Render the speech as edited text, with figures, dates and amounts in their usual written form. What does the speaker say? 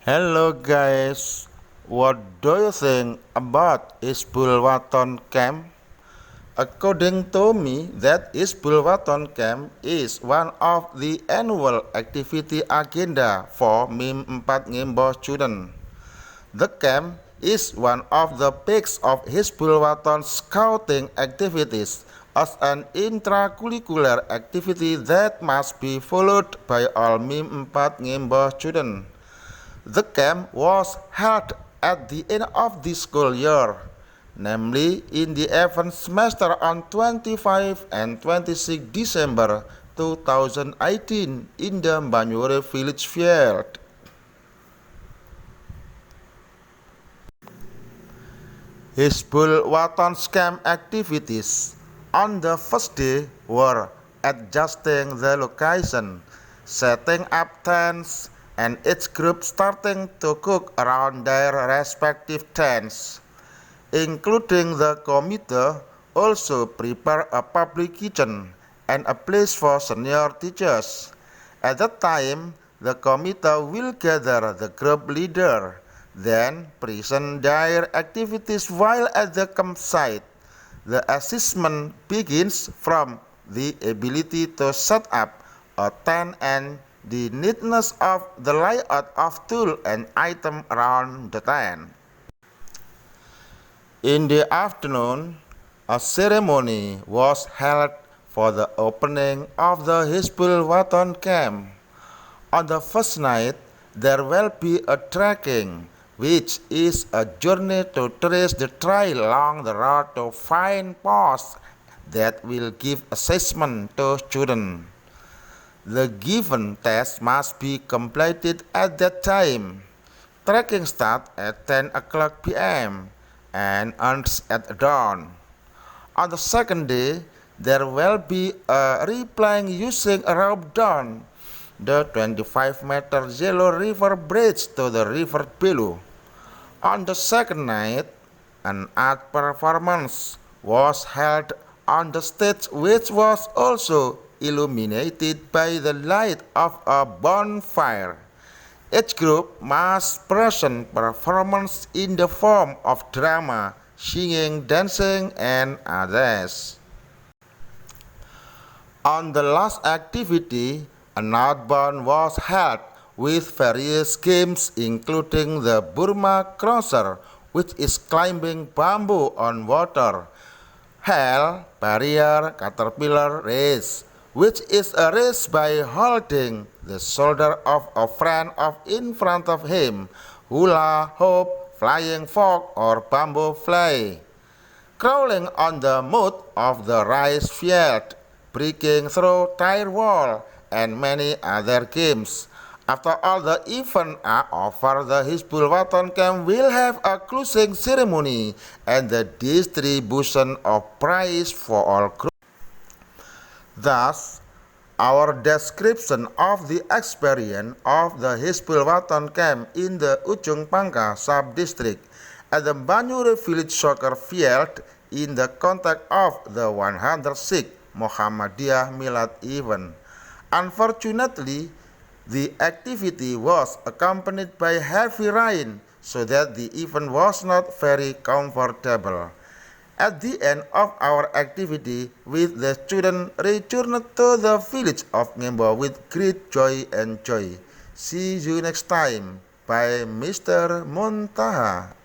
Hello guys, what do you think about Isbulwaton Camp? According to me, that Isbulwaton Camp is one of the annual activity agenda for MIM 4 Ngimbo students. The camp is one of the peaks of Hizbul-Waton scouting activities as an intracurricular activity that must be followed by all MIM 4 Ngimbo students. The camp was held at the end of the school year, namely in the event semester on 25 and 26 December 2018 in the Banyure village field. Hizbul-Waton's camp activities on the first day were adjusting the location, setting up tents, and each group starting to cook around their respective tents, including the committee also prepare a public kitchen and a place for senior teachers. At that time, the committee will gather the group leader, then present their activities while at the campsite. The assessment begins from the ability to set up a tent and the neatness of the layout of tool and item around the tent. In the afternoon, a ceremony was held for the opening of the Hizbul-Waton camp. On the first night, there will be a trekking, which is a journey to trace the trail along the road to find posts that will give assessment to students. The given test must be completed at that time. Trekking starts at 10 o'clock p.m. and ends at dawn. On the second day, there will be a replying using a rope down the 25-meter Yellow River Bridge to the river below. On the second night, an art performance was held on the stage, which was also illuminated by the light of a bonfire. Each group must present performance in the form of drama, singing, dancing, and others. On the last activity, an outbound was held with various games including the Burma Crosser, which is climbing bamboo on water, Hell Barrier Caterpillar Race, which is a race by holding the shoulder of a friend in front of him, hula hoop, flying frog, or bamboo fly, crawling on the mud of the rice field, breaking through tire wall, and many other games. After all the events are over, the Hizbul-Waton camp will have a closing ceremony and the distribution of prize for all groups. Thus, our description of the experience of the Hizbul-Waton camp in the Ujung Pangkah sub-district at the Banyure village soccer field in the context of the 106th Muhammadiyah Milad event. Unfortunately, the activity was accompanied by heavy rain, so that the event was not very comfortable. At the end of our activity, with the students returned to the village of Ngimbo with great joy and joy. See you next time. By Mr. Muntaha.